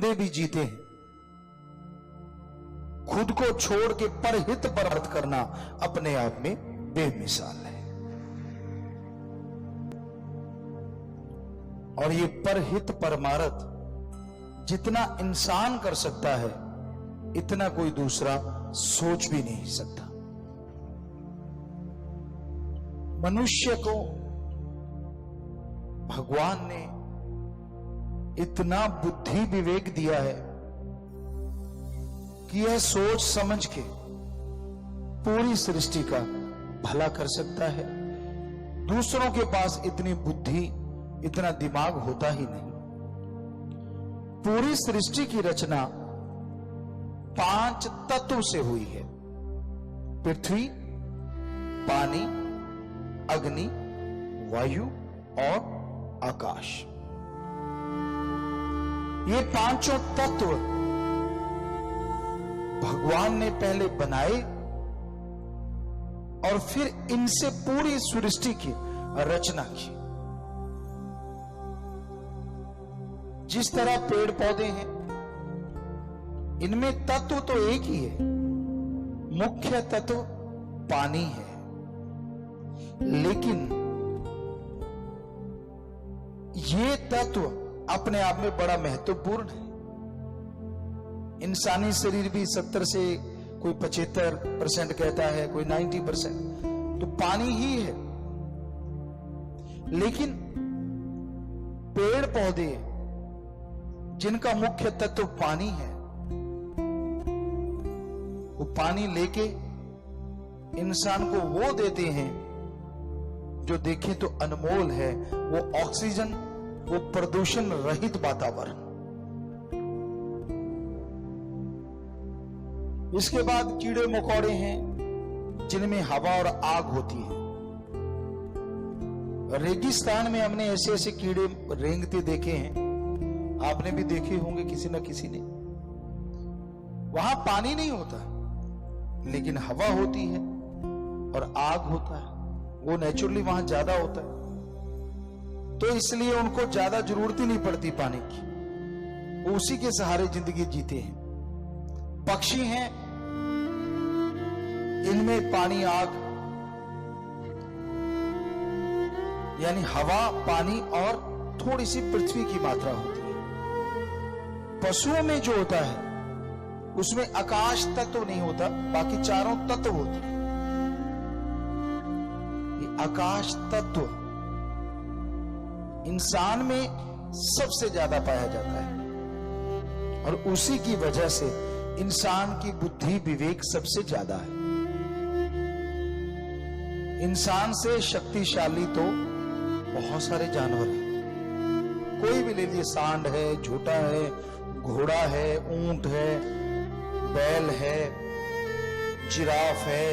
बंदे भी जीते हैं। खुद को छोड़ के परहित परमार्थ करना अपने आप में बेमिसाल है। और ये परहित परमार्थ जितना इंसान कर सकता है, इतना कोई दूसरा सोच भी नहीं सकता। मनुष्य को भगवान ने इतना बुद्धि विवेक दिया है कि यह सोच समझ के पूरी सृष्टि का भला कर सकता है। दूसरों के पास इतनी बुद्धि, इतना दिमाग होता ही नहीं। पूरी सृष्टि की रचना 5 तत्व से हुई है। पृथ्वी, पानी, अग्नि, वायु और आकाश। ये पांचों तत्व भगवान ने पहले बनाए और फिर इनसे पूरी सृष्टि की रचना की। जिस तरह पेड़ पौधे हैं, इनमें तत्व तो एक ही है, मुख्य तत्व पानी है, लेकिन ये तत्व अपने आप में बड़ा महत्वपूर्ण है। इंसानी शरीर भी 70 से कोई 75% कहता है, कोई 90%, तो पानी ही है। लेकिन पेड़ पौधे जिनका मुख्य तत्व पानी है, वो पानी लेके इंसान को वो देते हैं जो देखें तो अनमोल है, वो ऑक्सीजन, वो प्रदूषण रहित वातावरण। इसके बाद कीड़े मकोड़े हैं जिनमें हवा और आग होती है। रेगिस्तान में हमने ऐसे ऐसे कीड़े रेंगते देखे हैं, आपने भी देखे होंगे किसी न किसी ने। वहां पानी नहीं होता, लेकिन हवा होती है और आग होता है, वो नेचुरली वहां ज्यादा होता है, तो इसलिए उनको ज्यादा जरूरत ही नहीं पड़ती पानी की, वो उसी के सहारे जिंदगी जीते हैं। पक्षी हैं, इनमें पानी, आग यानी हवा, पानी और थोड़ी सी पृथ्वी की मात्रा होती है। पशुओं में जो होता है उसमें आकाश तत्व नहीं होता, बाकी चारों तत्व होते हैं। ये आकाश तत्व इंसान में सबसे ज्यादा पाया जाता है और उसी की वजह से इंसान की बुद्धि विवेक सबसे ज्यादा है। इंसान से शक्तिशाली तो बहुत सारे जानवर हैं, कोई भी ले लिए, सांड है, झूठा है, घोड़ा है, ऊंट है, बैल है, जिराफ है,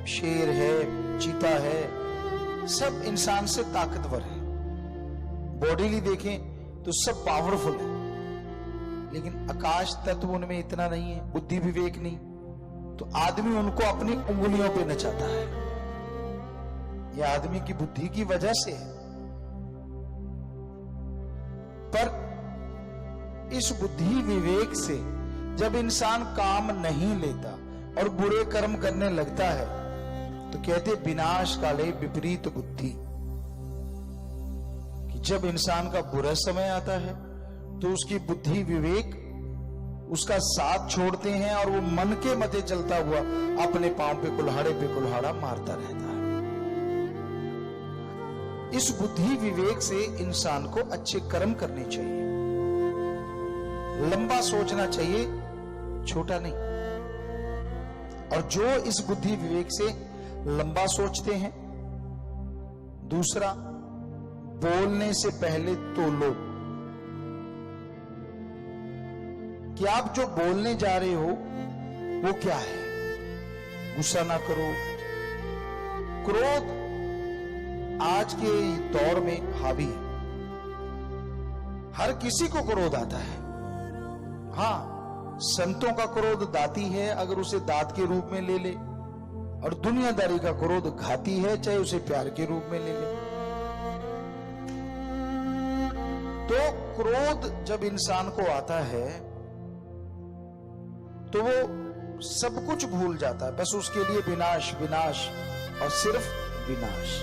शेर है, चीता है, सब इंसान से ताकतवर है। बॉडीली देखें तो सब पावरफुल है, लेकिन आकाश तत्व उनमें इतना नहीं है, बुद्धि विवेक नहीं, तो आदमी उनको अपनी उंगलियों पे नचाता है। यह आदमी की बुद्धि की वजह से है। पर इस बुद्धि विवेक से जब इंसान काम नहीं लेता और बुरे कर्म करने लगता है, तो कहते विनाश काले विपरीत बुद्धि, कि जब इंसान का बुरा समय आता है तो उसकी बुद्धि विवेक उसका साथ छोड़ते हैं और वो मन के मते चलता हुआ अपने पांव पे कुल्हाड़ा मारता रहता है। इस बुद्धि विवेक से इंसान को अच्छे कर्म करने चाहिए, लंबा सोचना चाहिए, छोटा नहीं। और जो इस बुद्धि विवेक से लंबा सोचते हैं, दूसरा, बोलने से पहले तोलो कि आप जो बोलने जा रहे हो वो क्या है। गुस्सा ना करो। क्रोध आज के दौर में हावी है, हर किसी को क्रोध आता है। हाँ, संतों का क्रोध दाती है, अगर उसे दात के रूप में ले ले, और दुनियादारी का क्रोध घाती है, चाहे उसे प्यार के रूप में ले ले। तो क्रोध जब इंसान को आता है तो वो सब कुछ भूल जाता है, बस उसके लिए विनाश विनाश और सिर्फ विनाश।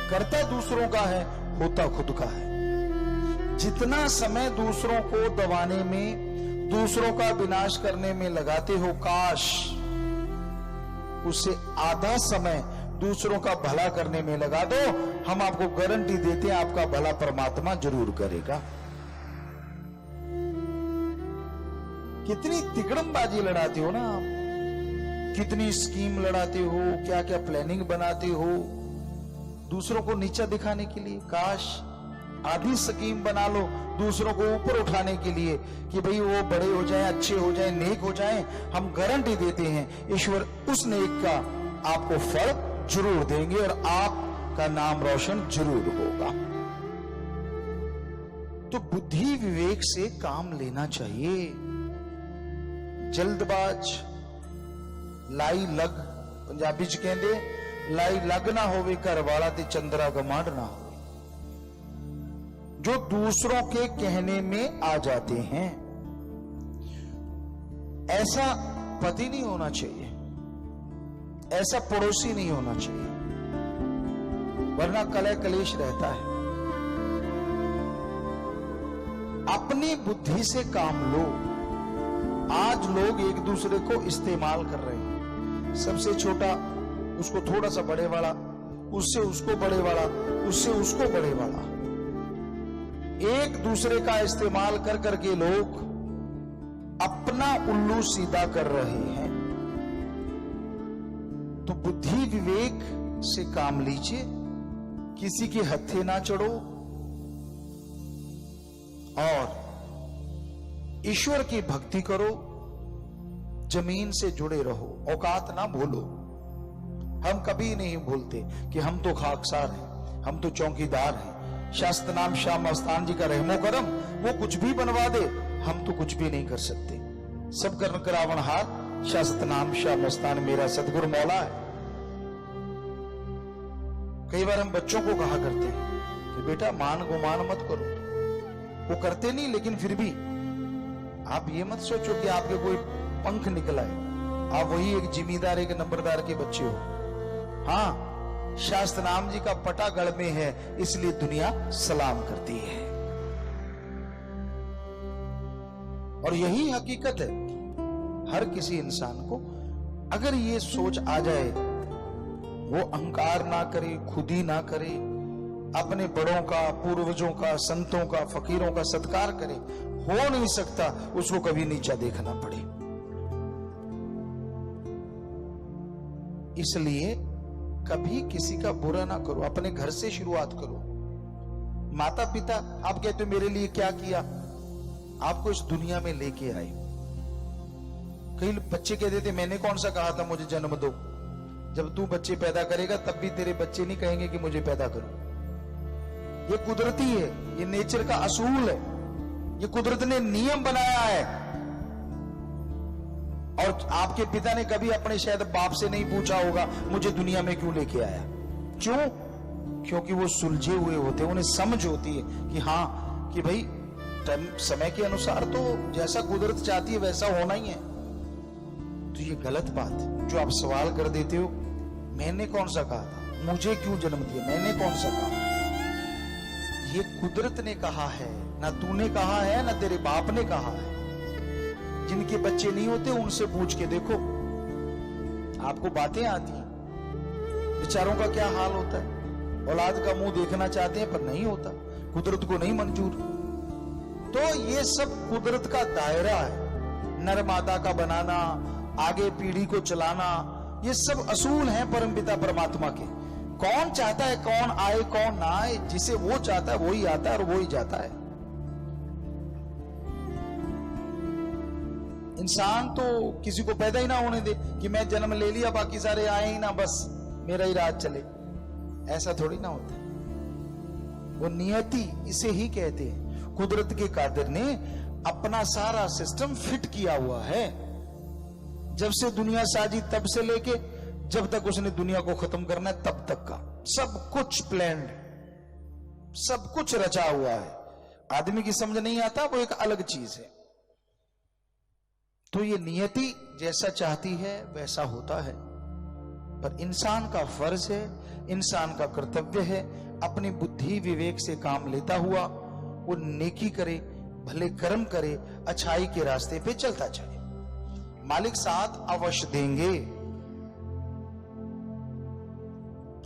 करता दूसरों का है, होता खुद का है। जितना समय दूसरों को दबाने में, दूसरों का विनाश करने में लगाते हो, काश उससे आधा समय दूसरों का भला करने में लगा दो। हम आपको गारंटी देते हैं आपका भला परमात्मा जरूर करेगा। कितनी तिकड़मबाजी लड़ाते हो ना आप, कितनी स्कीम लड़ाते हो, क्या क्या प्लानिंग बनाते हो दूसरों को नीचा दिखाने के लिए। काश आधी स्कीम बना लो दूसरों को ऊपर उठाने के लिए कि भाई वो बड़े हो जाएं, अच्छे हो जाएं, नेक हो जाएं। हम गारंटी देते हैं ईश्वर उस नेक का आपको फल जरूर देंगे और आपका नाम रोशन जरूर होगा। तो बुद्धि विवेक से काम लेना चाहिए। जल्दबाज लाई लग, पंजाबी च कहंदे लाई लग ना होवे घर वाला ते चंद्रा गमांड ना हो। जो दूसरों के कहने में आ जाते हैं, ऐसा पति नहीं होना चाहिए, ऐसा पड़ोसी नहीं होना चाहिए, वरना कलह कलेश रहता है। अपनी बुद्धि से काम लो। आज लोग एक दूसरे को इस्तेमाल कर रहे हैं। सबसे छोटा उसको थोड़ा सा बड़े वाला, उससे उसको बड़े वाला, उससे उसको बड़े वाला, एक दूसरे का इस्तेमाल कर करके लोग अपना उल्लू सीधा कर रहे हैं। तो बुद्धि विवेक से काम लीजिए, किसी के हत्थे ना चढ़ो और ईश्वर की भक्ति करो, जमीन से जुड़े रहो, औकात ना भूलो। हम कभी नहीं भूलते कि हम तो खाकसार हैं, हम तो चौकीदार हैं। शास्त्र नाम श्याम मस्तान जी का रहमो करम, वो कुछ भी बनवा दे, हम तो कुछ भी नहीं कर सकते। सब कर्ण करावन हार, शास्त्र नाम श्याम मस्तान मेरा सदगुरु मौला है। कई बार हम बच्चों को कहा करते हैं कि बेटा मान गुमान मत करो, वो करते नहीं, लेकिन फिर भी आप ये मत सोचो कि आपके कोई पंख निकला है, आप वही एक जिम्मेदार एक नंबरदार के बच्चे हो। हाँ, शास्त्र नाम जी का पटा गढ़ में है, इसलिए दुनिया सलाम करती है। और यही हकीकत है। हर किसी इंसान को अगर ये सोच आ जाए, वो अहंकार ना करे, खुदी ना करे, अपने बड़ों का, पूर्वजों का, संतों का, फकीरों का सत्कार करे, हो नहीं सकता उसको कभी नीचा देखना पड़े। इसलिए कभी किसी का बुरा ना करो, अपने घर से शुरुआत करो। माता पिता, आप कहते हो मेरे लिए क्या किया, आपको इस दुनिया में लेके आए। कई बच्चे कह देते मैंने कौन सा कहा था मुझे जन्म दो। जब तू बच्चे पैदा करेगा तब भी तेरे बच्चे नहीं कहेंगे कि मुझे पैदा करो। ये कुदरती है, ये नेचर का असूल है, ये कुदरत ने नियम बनाया है। और आपके पिता ने कभी अपने शायद बाप से नहीं पूछा होगा मुझे दुनिया में क्यों लेके आया। क्यों? क्योंकि वो सुलझे हुए होते, उन्हें समझ होती है कि हाँ कि भाई समय के अनुसार तो जैसा कुदरत चाहती है वैसा होना ही है। तो ये गलत बात जो आप सवाल कर देते हो, मैंने कौन सा कहा था, मुझे क्यों जन्म दिया, मैंने कौन सा कहा। ये कुदरत ने कहा है, ना तूने कहा है ना तेरे बाप ने कहा है। जिनके बच्चे नहीं होते उनसे पूछ के देखो, आपको बातें आती हैं। बेचारों का क्या हाल होता है, औलाद का मुंह देखना चाहते हैं पर नहीं होता, कुदरत को नहीं मंजूर। तो ये सब कुदरत का दायरा है। नर मादा का बनाना, आगे पीढ़ी को चलाना, ये सब असूल हैं परमपिता परमात्मा के। कौन चाहता है कौन आए कौन ना आए, जिसे वो चाहता है वो ही आता है और वो ही जाता है। इंसान तो किसी को पैदा ही ना होने दे कि मैं जन्म ले लिया बाकी सारे आए ही ना, बस मेरा ही राज चले। ऐसा थोड़ी ना होता। वो नियति इसे ही कहते हैं। कुदरत के कादिर ने अपना सारा सिस्टम फिट किया हुआ है। जब से दुनिया साजी तब से लेके जब तक उसने दुनिया को खत्म करना है तब तक का सब कुछ प्लान्ड, सब कुछ रचा हुआ है। आदमी की समझ नहीं आता, वो एक अलग चीज है। तो ये नियति जैसा चाहती है वैसा होता है, पर इंसान का फर्ज है, इंसान का कर्तव्य है, अपनी बुद्धि विवेक से काम लेता हुआ वो नेकी करे, भले कर्म करे, अच्छाई के रास्ते पे चलता जाए। मालिक साथ अवश्य देंगे।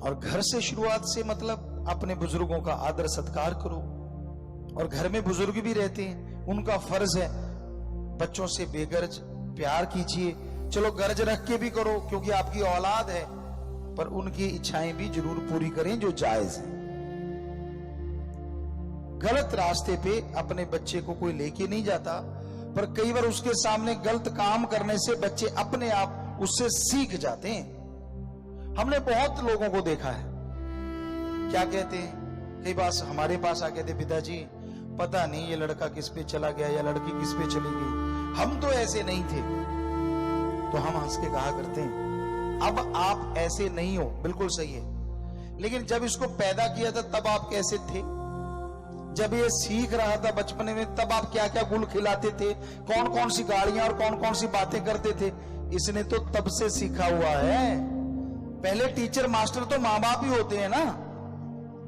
और घर से शुरुआत से मतलब अपने बुजुर्गों का आदर सत्कार करो। और घर में बुजुर्ग भी रहते हैं, उनका फर्ज है बच्चों से बेगर्ज प्यार कीजिए। चलो गर्ज रख के भी करो क्योंकि आपकी औलाद है, पर उनकी इच्छाएं भी जरूर पूरी करें जो जायज है। गलत रास्ते पे अपने बच्चे को कोई लेके नहीं जाता, पर कई बार उसके सामने गलत काम करने से बच्चे अपने आप उससे सीख जाते हैं। हमने बहुत लोगों को देखा है, क्या कहते हैं, कई बार हमारे पास आ कहते पिताजी पता नहीं ये लड़का किस पे चला गया या लड़की किस पे चली गई, हम तो ऐसे नहीं थे। तो हम हंस के कहा करते हैं अब आप ऐसे नहीं हो, बिल्कुल सही है, लेकिन जब इसको पैदा किया था तब आप कैसे थे? जब ये सीख रहा था बचपन में तब आप क्या क्या गुल खिलाते थे, कौन कौन सी गाड़ियां और कौन कौन सी बातें करते थे? इसने तो तब से सीखा हुआ है। पहले टीचर मास्टर तो माँ बाप ही होते हैं ना,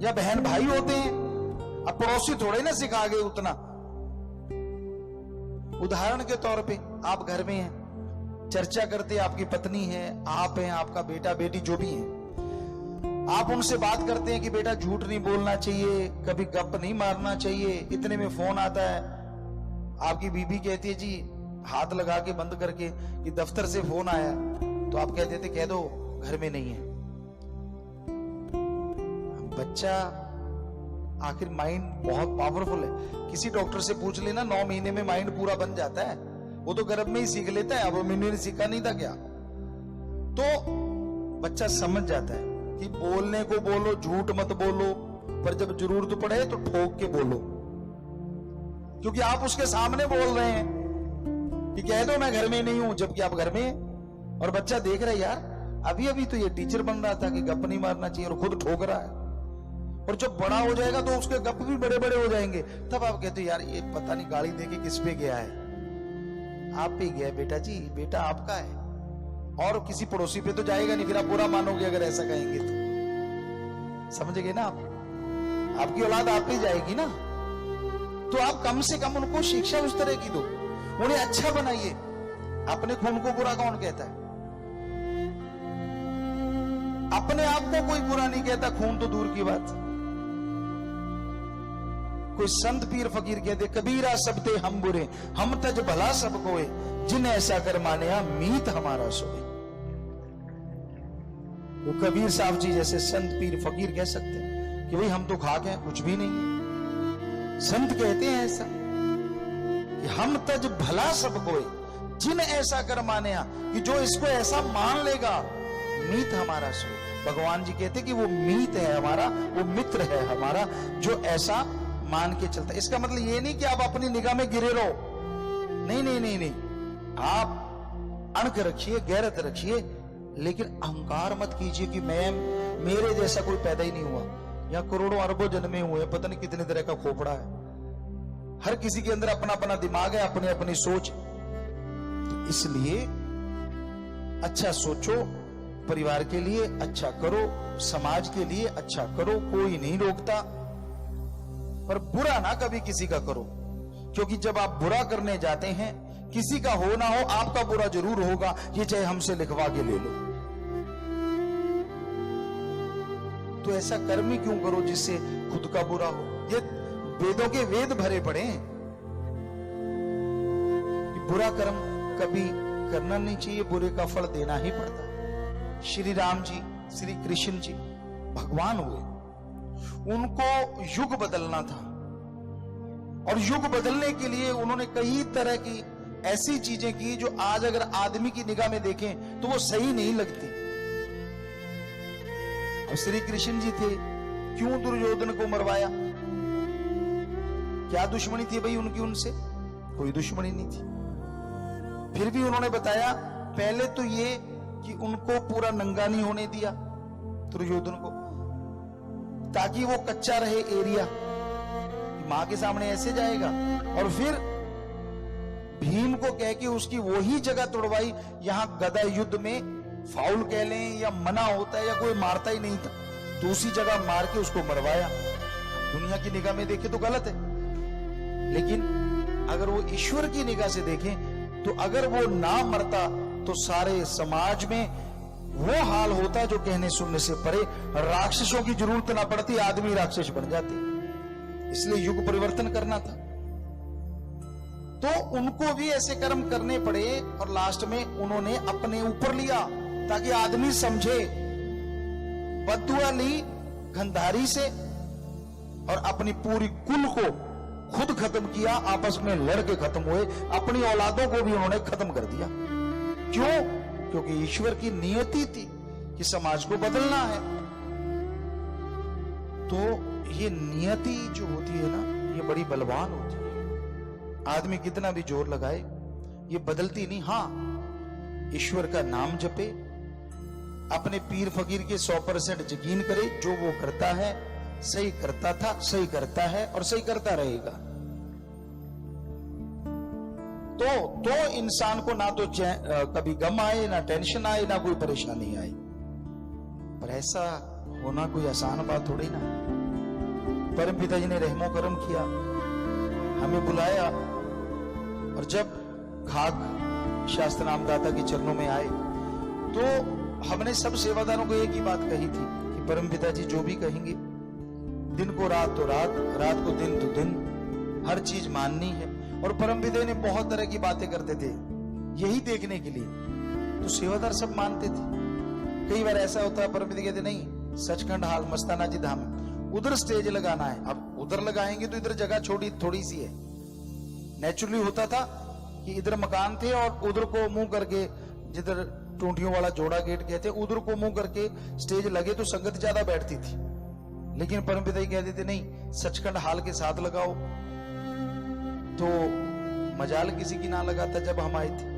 या बहन भाई होते हैं, अब पड़ोसी थोड़े ना सिखा गए उतना। उदाहरण के तौर पे आप घर में हैं, चर्चा करते आपकी पत्नी है, आप हैं, आपका बेटा बेटी जो भी है, आप उनसे बात करते हैं कि बेटा झूठ नहीं बोलना चाहिए, कभी गप नहीं मारना चाहिए। इतने में फोन आता है, आपकी बीबी कहती है जी हाथ लगा के बंद करके कि दफ्तर से फोन आया, तो आप कहते थे कह दो घर में नहीं है। बच्चा आखिर माइंड बहुत पावरफुल है, किसी डॉक्टर से पूछ लेना 9 महीने में माइंड पूरा बन जाता है, वो तो गर्भ में ही सीख लेता है। अब मैंने ने सीखा नहीं था क्या? तो बच्चा समझ जाता है कि बोलने को बोलो, झूठ मत बोलो, पर जब जरूरत पड़े तो ठोक के बोलो, क्योंकि आप उसके सामने बोल रहे हैं कि कह दो मैं घर में नहीं हूं, जबकि आप घर में हैं। और बच्चा देख रहा है यार अभी अभी तो ये टीचर बन रहा था कि गप नहीं मारना चाहिए, और खुद ठोक रहा है। और जब बड़ा हो जाएगा तो उसके गप भी बड़े बड़े हो जाएंगे, तब आप कहते हो यार ये पता नहीं गाली देके किस पे गया है। आप पे गया बेटा जी, बेटा आपका है, और किसी पड़ोसी पे तो जाएगा नहीं, फिर आप बुरा मानोगे अगर ऐसा कहेंगे तो। समझ गए ना आप? आपकी औलाद आप पे जाएगी ना, तो आप कम से कम उनको शिक्षा उस तरह की दो, उन्हें अच्छा बनाइए। अपने खून को बुरा कौन कहता है? अपने आप को कोई बुरा नहीं कहता, खून तो दूर की बात। कोई संत पीर फकीर कहते कबीरा सब थे हम बुरे, हम तज भला सब कोए, जिन ऐसा कर माने मीत हमारा सोए। वो कबीर साहब जी जैसे संत पीर फकीर कह सकते हैं कि भाई हम तो खाक हैं, कुछ भी नहीं है। संत कहते हैं ऐसा कि हम तज भला सब कोए, जिन ऐसा कर माने कि जो इसको ऐसा मान लेगा मीत हमारा सोए। भगवान जी कहते कि वो मीत है हमारा, वो मित्र है हमारा, जो ऐसा मान के चलता है। इसका मतलब ये नहीं कि आप अपनी निगाह में गिरे रहो, नहीं नहीं नहीं नहीं, आप अणख रखिए, गैरत रखिए, लेकिन अहंकार मत कीजिए कि मैं मेरे जैसा कोई पैदा ही नहीं हुआ। या करोड़ों अरबों जन्मे हुए, पता नहीं कितने तरह का खोपड़ा है, हर किसी के अंदर अपना अपना दिमाग है, अपनी अपनी सोच। तो इसलिए अच्छा सोचो, परिवार के लिए अच्छा करो, समाज के लिए अच्छा करो, कोई नहीं रोकता, पर बुरा ना कभी किसी का करो, क्योंकि जब आप बुरा करने जाते हैं, किसी का हो ना हो आपका बुरा जरूर होगा, ये चाहे हमसे लिखवा के ले लो। तो ऐसा कर्म ही क्यों करो जिससे खुद का बुरा हो? ये वेदों के वेद भरे पड़े हैं कि बुरा कर्म कभी करना नहीं चाहिए, बुरे का फल देना ही पड़ता है। श्री राम जी, श्री कृष्ण जी भगवान हुए, उनको युग बदलना था, और युग बदलने के लिए उन्होंने कई तरह की ऐसी चीजें की जो आज अगर आदमी की निगाह में देखें तो वो सही नहीं लगती। अब श्री कृष्ण जी थे, क्यों दुर्योधन को मरवाया? क्या दुश्मनी थी भाई उनकी उनसे? कोई दुश्मनी नहीं थी। फिर भी उन्होंने बताया पहले तो ये कि उनको पूरा नंगा नहीं होने दिया दुर्योधन को, ताकि वो कच्चा रहे एरिया, मां के सामने ऐसे जाएगा, और फिर भीम को कह के उसकी वही जगह तोड़वाई। यहां गदा युद्ध में फाउल कह लें या मना होता है या कोई मारता ही नहीं था, तो उसी जगह मार के उसको मरवाया। दुनिया की निगाह में देखे तो गलत है, लेकिन अगर वो ईश्वर की निगाह से देखें तो अगर वो ना मरता तो सारे समाज में वो हाल होता जो कहने सुनने से परे, राक्षसों की जरूरत ना पड़ती, आदमी राक्षस बन जाते। इसलिए युग परिवर्तन करना था, तो उनको भी ऐसे कर्म करने पड़े और लास्ट में उन्होंने अपने ऊपर लिया ताकि आदमी समझे। बद्दुआ ली गंधारी से और अपनी पूरी कुल को खुद खत्म किया, आपस में लड़के खत्म हुए, अपनी औलादों को भी उन्होंने खत्म कर दिया। क्यों? क्योंकि ईश्वर की नियति थी कि समाज को बदलना है। तो ये नियति जो होती है ना, ये बड़ी बलवान होती है। आदमी कितना भी जोर लगाए ये बदलती नहीं। हां, ईश्वर का नाम जपे, अपने पीर फकीर के 100% यकीन करे, जो वो करता है सही करता था, सही करता है और सही करता रहेगा। तो इंसान को ना तो कभी गम आए, ना टेंशन आए, ना कोई परेशानी आए। पर ऐसा होना कोई आसान बात थोड़ी ना। परम पिताजी ने रहमो करम किया, हमें बुलाया, और जब खाक शास्त्र नामदाता के चरणों में आए तो हमने सब सेवादारों को एक ही बात कही थी कि परम पिताजी जो भी कहेंगे, दिन को रात तो रात, रात को दिन तो दिन, हर चीज माननी है। और परम पिता ने बहुत तरह की बातें करते थे यही देखने के लिए, तो सेवादार सब मानते थे। कई बार ऐसा होता है परम पिता कहते नहीं, सचखंड हाल मस्ताना जी धाम उधर स्टेज लगाना है। अब उधर लगाएंगे तो इधर जगह छोटी थोड़ी सी है। नेचुरली होता था कि इधर मकान थे और उधर को मुंह करके, जिधर टूंटियों वाला जोड़ा गेट कहते, उधर को मुंह करके स्टेज लगे तो संगत ज्यादा बैठती थी। लेकिन परम पिता कहते थे नहीं, सचखंड हाल के साथ लगाओ। तो मजाल किसी की ना लगाता जब हम आए थे।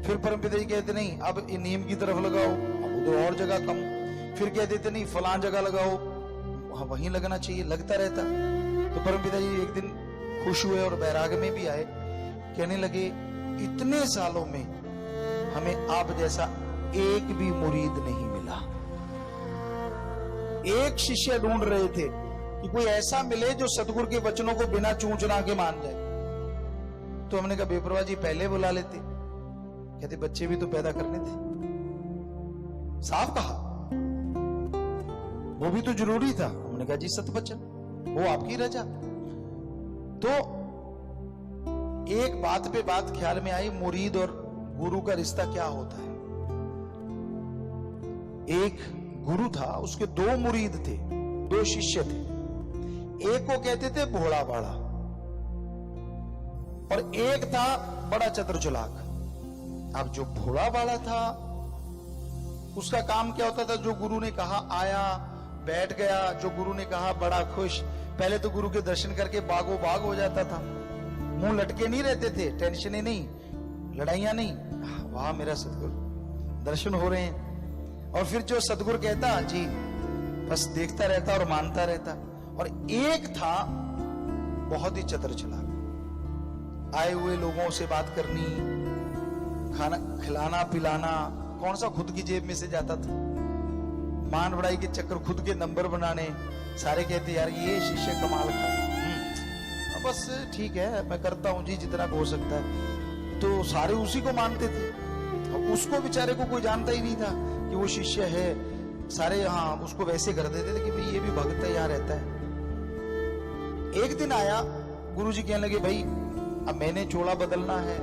फिर परम पिता कहते नहीं, अब नीम की तरफ लगाओ, अब उधर और जगह कम। फिर कह देते नहीं, फलां जगह लगाओ, वहीं लगना चाहिए, लगता रहता। तो परम पिता एक दिन खुश हुए और बैराग में भी आए, कहने लगे इतने सालों में हमें आप जैसा एक भी मुरीद नहीं मिला। एक शिष्य ढूंढ रहे थे कि कोई ऐसा मिले जो सतगुरु के वचनों को बिना चूंचना के मान जाए। तो हमने कहा बेपरवाह जी पहले बुला लेते। कहते बच्चे भी तो पैदा करने थे। साफ कहा, वो भी तो जरूरी था। हमने कहा जी सतवचन, वो आपकी रजा। तो एक बात पे बात ख्याल में आई, मुरीद और गुरु का रिश्ता क्या होता है। एक गुरु था, उसके 2 मुरीद थे, 2 शिष्य थे। एक को कहते थे भोला बाड़ा और एक था बड़ा चतुर चालाक। अब जो भोला बाड़ा था उसका काम क्या होता था, जो गुरु ने कहा आया, बैठ गया, जो गुरु ने कहा बड़ा खुश। पहले तो गुरु के दर्शन करके बागो बाग हो जाता था, मुंह लटके नहीं रहते थे, टेंशन नहीं, लड़ाइयां नहीं, वाह मेरा सतगुरु दर्शन हो रहे हैं। और फिर जो सतगुरु कहता जी बस देखता रहता और मानता रहता। और एक था बहुत ही चतुर चालाक, आए हुए लोगों से बात करनी, खाना खिलाना पिलाना, कौन सा खुद की जेब में से जाता था, मान बढ़ाई के चक्कर, खुद के नंबर बनाने। सारे कहते यार ये शिष्य कमाल का, बस ठीक है मैं करता हूं जी जितना हो सकता है। तो सारे उसी को मानते थे, उसको बेचारे को कोई जानता ही नहीं था कि वो शिष्य है। सारे हाँ उसको वैसे कर देते थे कि भाई ये भी भक्त है, यहाँ रहता है। एक दिन आया, गुरुजी कहने लगे भाई अब मैंने चोला बदलना है,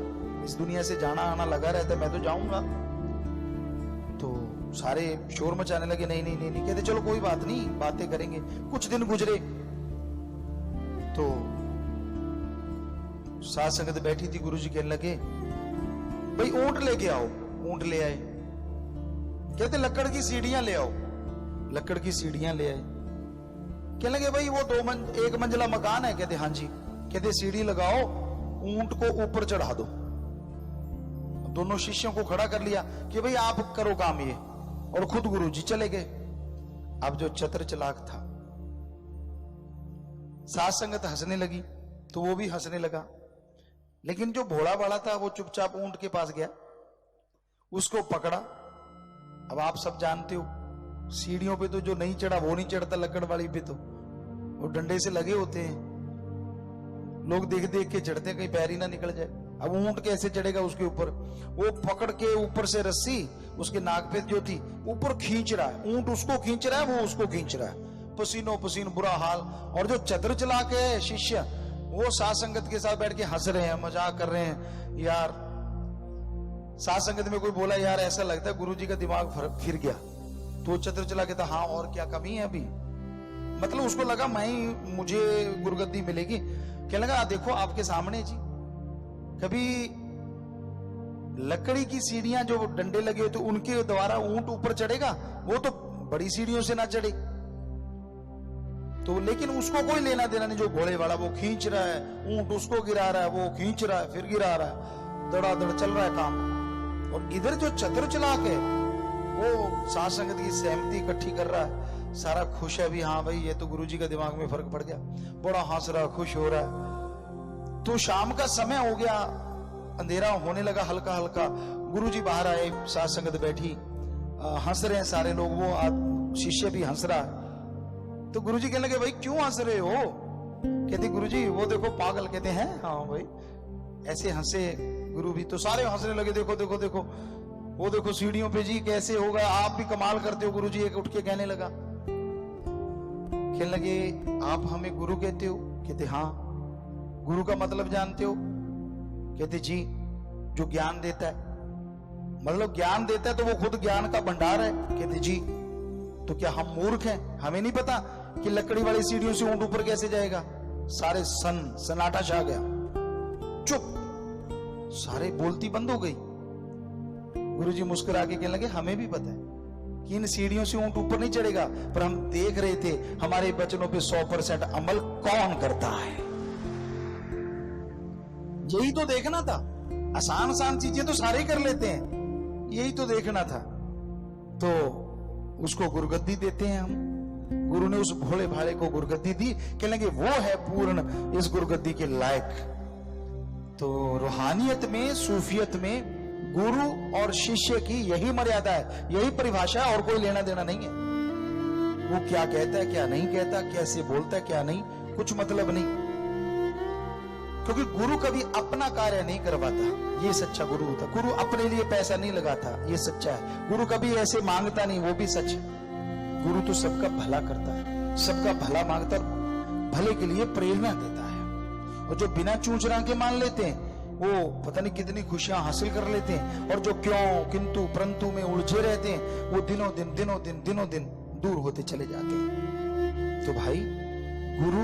इस दुनिया से जाना आना लगा रहता है, मैं तो जाऊंगा। तो सारे शोर मचाने लगे नहीं नहीं नहीं, नहीं। कहते चलो कोई बात नहीं, बातें करेंगे। कुछ दिन गुजरे तो साथ संगत बैठी थी, गुरुजी कहने लगे भाई ऊंट लेके आओ। ऊंट ले आए। कहते लकड़ की सीढ़ियां ले आओ। लकड़ की सीढ़ियां ले आए। कहने लगे भाई वो 1 मंजिला मकान है। कहते हाँ जी। कहते सीढ़ी लगाओ, ऊंट को ऊपर चढ़ा दो। दोनों शिष्यों को खड़ा कर लिया कि भाई आप करो काम ये, और खुद गुरुजी चले गए। अब जो चतुर चालाक था, साथ संगत हंसने लगी तो वो भी हंसने लगा। लेकिन जो भोला भाला था वो चुपचाप ऊंट के पास गया, उसको पकड़ा। अब आप सब जानते हो सीढ़ियों पे तो जो नहीं चढ़ा वो नहीं चढ़ता, लकड़ वाली पे तो वो डंडे से लगे होते हैं, लोग देख देख के चढ़ते हैं कहीं पैर ही ना निकल जाए। अब ऊंट कैसे चढ़ेगा उसके ऊपर? वो पकड़ के ऊपर से रस्सी उसके नाक पे जो थी ऊपर खींच रहा है, ऊंट उसको खींच रहा है, वो उसको खींच रहा है, पसीनो पसीन बुरा हाल। और जो चतुर चला के शिष्य वो साथ संगत के साथ बैठ के हंस रहे हैं, मजाक कर रहे हैं। यार साथ संगत में कोई बोला यार ऐसा लगता है गुरुजी का दिमाग फिर गया, तो चतुर चला के था हाँ और क्या कमी है अभी, मतलब उसको लगा मुझे गुरुगद्दी मिलेगी। क्या लगा देखो आपके सामने जी, कभी लकड़ी की सीढ़ियां जो डंडे लगे होते उनके द्वारा ऊंट ऊपर चढ़ेगा, वो तो बड़ी सीढ़ियों से ना चढ़े तो, लेकिन उसको कोई लेना देना नहीं। जो घोड़े वाला वो खींच रहा है, ऊंट उसको गिरा रहा है, वो खींच रहा है फिर गिरा रहा है, दड़ादड़ चल रहा है काम। और इधर जो चतुर चलाक है वो साथ संगत की सहमति इकट्ठी कर रहा है, सारा खुश है भी हाँ भाई ये तो गुरुजी का दिमाग में फर्क पड़ गया, बड़ा हंस रहा खुश हो रहा है। तो शाम का समय हो गया, अंधेरा होने लगा हल्का हल्का, गुरुजी बाहर आए, साथ संगत बैठी, हंस रहे हैं सारे लोग, वो शिष्य भी हंस रहा है। तो गुरुजी कहने लगे भाई क्यों हंस रहे हो? कहते गुरुजी वो देखो पागल। कहते हैं हाँ भाई, ऐसे हंसे गुरु भी, तो सारे हंसने लगे, देखो देखो देखो वो देखो सीढ़ियों पे जी कैसे होगा, आप भी कमाल करते हो गुरुजी। एक उठ के कहने लगा, कहने लगे आप हमें गुरु कहते हो? कहते हाँ। गुरु का मतलब जानते हो? कहते जी, जो ज्ञान देता है, मतलब ज्ञान देता है तो वो खुद ज्ञान का भंडार है। कहते जी, तो क्या हम मूर्ख हैं, हमें नहीं पता कि लकड़ी वाली सीढ़ियों से ऊंट ऊपर कैसे जाएगा? सारे सन्नाटा छा गया, चुप, सारे बोलती बंद हो गई। गुरुजी मुस्कुरा के कहने लगे हमें भी पता है कि इन सीढ़ियों से ऊंट ऊपर नहीं चढ़ेगा, पर हम देख रहे थे हमारे वचनों पे 100% अमल कौन करता है, यही तो देखना था। आसान आसान चीजें तो सारे कर लेते हैं, यही तो देखना था। तो उसको गुरुगद्दी देते हैं हम। गुरु ने उस भोले भाले को गुरुगद्दी दी, कहने लगे वो है पूर्ण इस गुरुगद्दी के लायक। तो रूहानियत में, सूफियत में गुरु और शिष्य की यही मर्यादा है, यही परिभाषा है, और कोई लेना देना नहीं है। वो क्या कहता है क्या नहीं कहता, कैसे बोलता है क्या नहीं, कुछ मतलब नहीं। क्योंकि गुरु कभी अपना कार्य नहीं करवाता, ये सच्चा गुरु होता। गुरु अपने लिए पैसा नहीं लगाता, ये सच्चा है। गुरु कभी ऐसे मांगता नहीं, वो भी सच है। गुरु तो सबका भला करता है, सबका भला मांगता, भले के लिए प्रेरणा देता है। और जो बिना चूंच के मान लेते हैं वो पता नहीं कितनी खुशियां हासिल कर लेते हैं, और जो क्यों किंतु परंतु में उलझे रहते हैं वो दिनों दिन दूर होते चले जाते हैं। तो भाई गुरु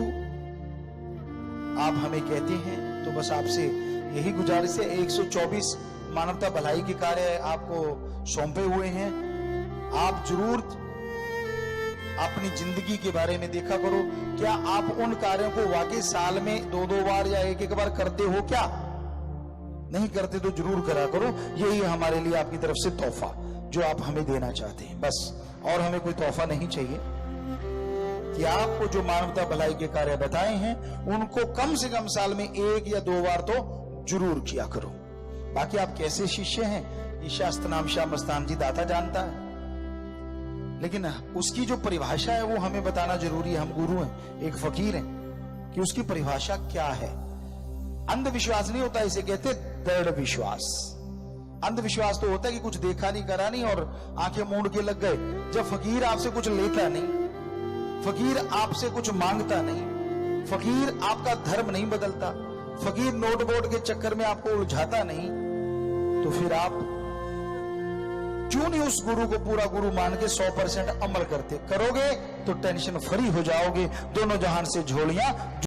आप हमें कहते हैं, तो बस आपसे यही गुजारिश है, 124 मानवता भलाई के कार्य आपको सौंपे हुए हैं। आप जरूर अपनी जिंदगी के बारे में देखा करो, क्या आप उन कार्यों को वाकई साल में 2-2 बार या 1-1 बार करते हो? क्या नहीं करते तो जरूर करा करो। यही हमारे लिए आपकी तरफ से तोहफा जो आप हमें देना चाहते हैं, बस। और हमें कोई तोहफा नहीं चाहिए, कि आपको जो मानवता भलाई के कार्य बताए हैं उनको कम से कम साल में 1 या 2 बार तो जरूर किया करो। बाकी आप कैसे शिष्य हैं ये शास्त्र नाम शाह मस्तान जी दाता जानता है, लेकिन उसकी जो परिभाषा है वो हमें बताना जरूरी है। हम गुरु हैं, एक फकीर हैं, कि उसकी परिभाषा क्या है। अंधविश्वास नहीं होता, इसे कहते दृढ़ विश्वास। अंधविश्वास तो होता है कि कुछ देखा नहीं, करा नहीं और आंखें मूंद के लग गए। जब फकीर आपसे कुछ लेता नहीं, फकीर आपसे कुछ मांगता नहीं, फकीर आपका धर्म नहीं बदलता, फकीर नोट बोर्ड के चक्कर में आपको उलझाता नहीं, तो फिर आप क्यों नहीं उस गुरु को पूरा गुरु मान के 100% अमल करते? करोगे तो टेंशन फ्री हो जाओगे, दोनों जहान से झोलियां